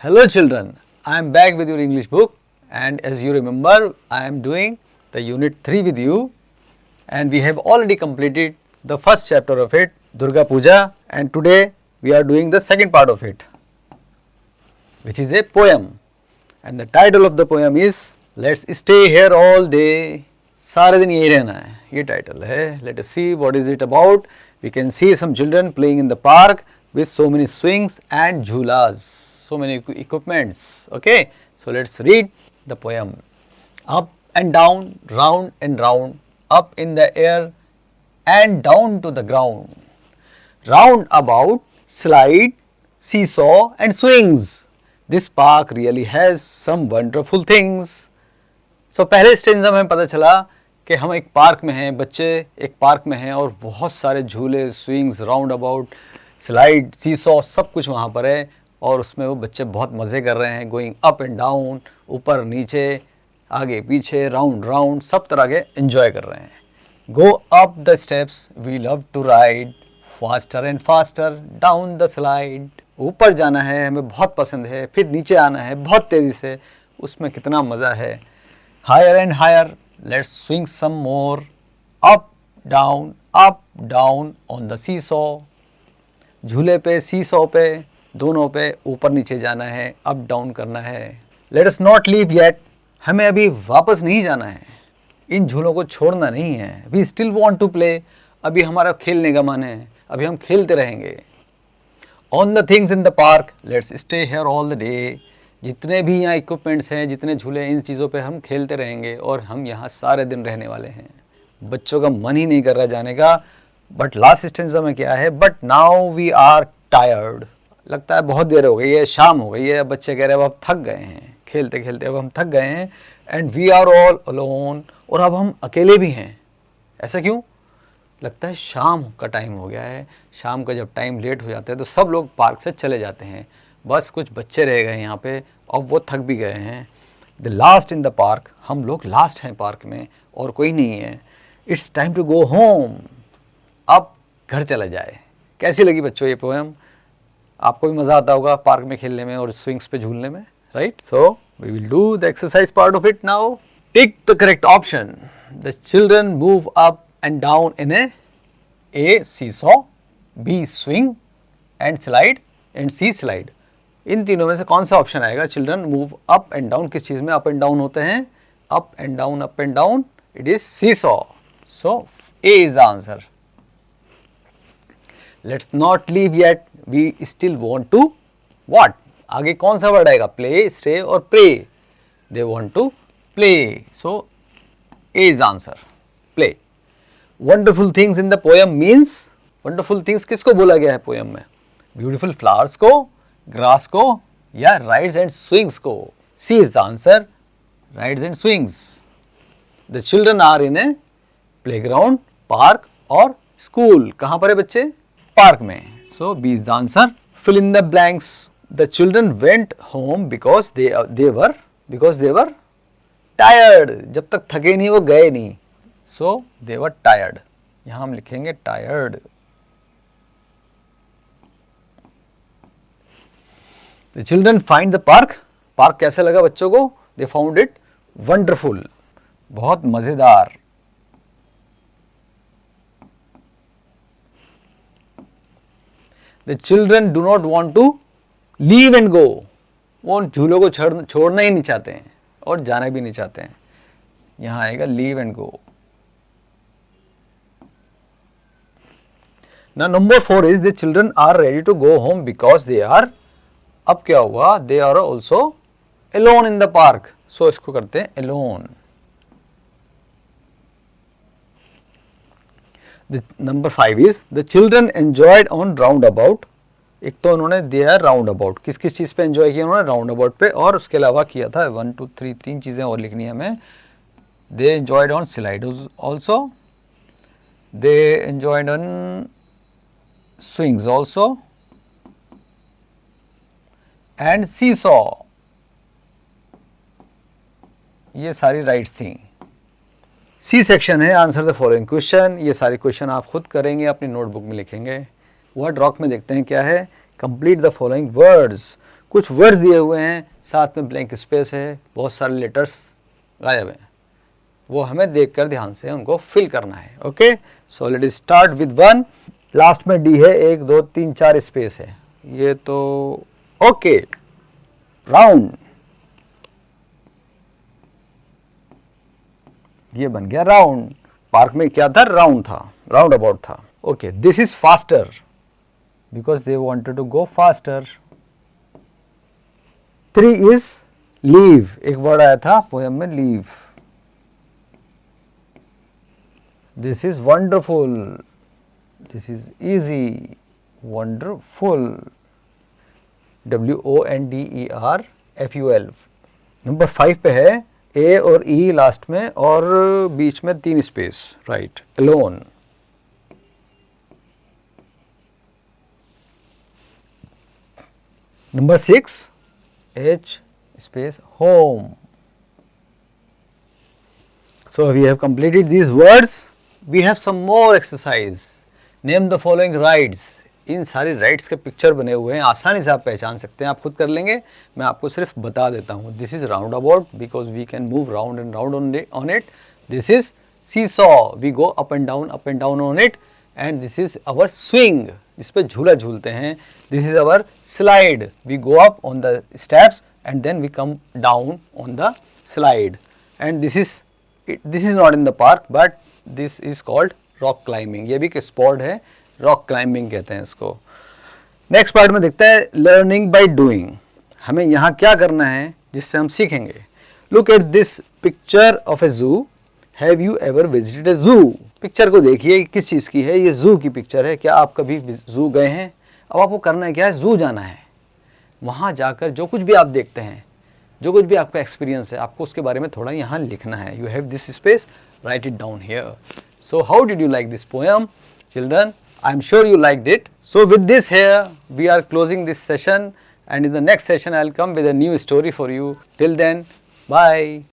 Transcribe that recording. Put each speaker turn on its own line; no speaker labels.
Hello children, I am back with your English book, and as you remember I am doing the unit 3 with you, and we have already completed the first chapter of it, Durga Puja, and today we are doing the second part of it, which is a poem, and the title of the poem is Let's Stay Here All Day. सारे दिन यही रहना है, ये title है. Let us see what is it about. We can see some children playing in the park with so many swings and jhulas, so many equipments. Okay, so let's read the poem. Up and down, round and round, up in the air and down to the ground. Round about, slide, seesaw and swings. This park really has some wonderful things. So पहले stage हमें पता चला कि हम एक park में हैं, बच्चे एक पार्क में हैं और बहुत सारे झूले, swings, round about, slide, seesaw सब कुछ वहाँ पर है और उसमें वो बच्चे बहुत मज़े कर रहे हैं. गोइंग अप एंड डाउन, ऊपर नीचे, आगे पीछे, राउंड राउंड, सब तरह के एंजॉय कर रहे हैं. Go up the steps we love to ride, faster and faster down the slide. ऊपर जाना है, हमें बहुत पसंद है, फिर नीचे आना है बहुत तेज़ी से, उसमें कितना मज़ा है. Higher and higher, let's swing some more. Up down on the seesaw. झूले पे, सीसॉ पे, दोनों पे ऊपर नीचे जाना है, अप डाउन करना है. Let us not leave yet. हमें अभी वापस नहीं जाना है, इन झूलों को छोड़ना नहीं है. We still want to play. अभी हमारा खेलने का मन है, अभी हम खेलते रहेंगे. On the things in the park, let's stay here all the day. जितने भी यहाँ इक्विपमेंट्स हैं, जितने झूले, इन चीज़ों पे हम खेलते रहेंगे और हम यहाँ सारे दिन रहने वाले हैं. बच्चों का मन ही नहीं कर रहा जाने का. बट लास्ट स्टेंजा में क्या है, but now we are tired. लगता है बहुत देर हो गई है, शाम हो गई है, अब बच्चे कह रहे हैं अब थक गए हैं, खेलते खेलते अब हम थक गए हैं. And we are all alone, और अब हम अकेले भी हैं. ऐसा क्यों? लगता है शाम का टाइम हो गया है. शाम का जब टाइम लेट हो जाता है तो सब लोग पार्क से चले जाते हैं, बस कुछ बच्चे रह गए यहाँ पे और वो थक भी गए हैं. The last in the park, हम लोग लास्ट हैं पार्क में और कोई नहीं है. It's time to go home, अब घर चला जाए. कैसी लगी बच्चों ये पोएम? आपको भी मज़ा आता होगा पार्क में खेलने में और स्विंग्स पे झूलने में, right? So we will do the exercise part of it now. Tick the correct option. The children move up and down in a seesaw, B swing and slide and C slide. इन तीनों में से कौन सा option आएगा? Children move up and down, किस चीज़ में अप एंड डाउन होते हैं? Up and down, up and down, it is seesaw. So A is the answer. Let's not leave yet, we still want to what? आगे कौन सा word आएगा? Play, stay और pray. They want to play, so A is the answer, play. Wonderful things in the poem means, wonderful things किसको बोला गया है poem में? ब्यूटीफुल फ्लावर्स को, ग्रास को, या राइड्स एंड स्विंग्स को? C is the answer, rides and swings. The children are in a playground, park और स्कूल. कहाँ पर है बच्चे? पार्क में. So B is the answer. Fill in the blanks. The children went home because they were tired. जब तक थके नहीं वो गए नहीं, सो दे वर टायर्ड. यहाँ हम लिखेंगे tired. The children find the park. Park कैसे लगा बच्चों को? They found it wonderful. बहुत मज़ेदार. The children do not want to leave and go. वो झूलों को छोड़ना ही नहीं चाहते हैं और जाना भी नहीं चाहते हैं. यहाँ आएगा leave and go. Now number 4 is the children are ready to go home because they are, अब क्या हुआ? They are also alone in the park. So इसको करते हैं alone. Number 5 is the children enjoyed on roundabout. एक तो उन्होंने दिया राउंड अबाउट, किस किस चीज़ पे एंजॉय किया उन्होंने? राउंड अबाउट पे. और उसके अलावा किया था 1 2 3 3 चीज़ें और लिखनी है हमें. They enjoyed on slide also, they enjoyed on swings also and seesaw. ये सारी राइट्स थी. सी सेक्शन है आंसर द फॉलोइंग क्वेश्चन. ये सारे क्वेश्चन आप खुद करेंगे, अपनी नोटबुक में लिखेंगे. वर्ड रॉक में देखते हैं क्या है. Complete the following words. कुछ वर्ड्स दिए हुए हैं, साथ में ब्लैंक स्पेस है, बहुत सारे लेटर्स गायब हैं, वो हमें देखकर ध्यान से उनको फिल करना है। Okay, so let us start with one. Last में डी है, 1 2 3 4 स्पेस है, ये तो ओके। राउंड, ये बन गया राउंड। पार्क में क्या था? राउंड था, राउंड अबाउट था। Okay, this is faster because they wanted to go faster. 3 is leave, एक वर्ड आया था पोएम में, leave. This is wonderful, this is easy, wonderful, WONDERFUL। Number 5 पे है, ए और ई लास्ट में और बीच में 3 space, right, alone. Number 6, H space home. So we have completed these words. We have some more exercise. Name the following rides. इन सारी rides के picture बने हुए हैं, आसानी से आप पहचान सकते हैं, आप खुद कर लेंगे, मैं आपको सिर्फ बता देता हूँ। This is round about because we can move round and round on it. This is seesaw, we go up and down on it. And this is our swing, जिस पे झूला झूलते हैं। This is our slide, we go up on the steps and then we come down on the slide. And this is not in the park, but this is called rock climbing. ये भी एक sport है, rock climbing कहते हैं इसको। Next part में देखते हैं लर्निंग बाय डूइंग। हमें यहाँ क्या करना है जिससे हम सीखेंगे। Look at this picture of a zoo. Have you ever visited a zoo? Picture को देखिए, किस चीज़ की है, ये जू की पिक्चर है। क्या आप कभी जू गए हैं? अब आपको करना है क्या है, जू जाना है। वहाँ जाकर जो कुछ भी आप देखते हैं, जो कुछ भी आपका एक्सपीरियंस है, आपको उसके बारे में थोड़ा यहाँ लिखना है। You have this space, write it down here. So how did you like this poem children? I am sure you liked it. So with this here we are closing this session, and in the next session I will come with a new story for you. Till then, bye.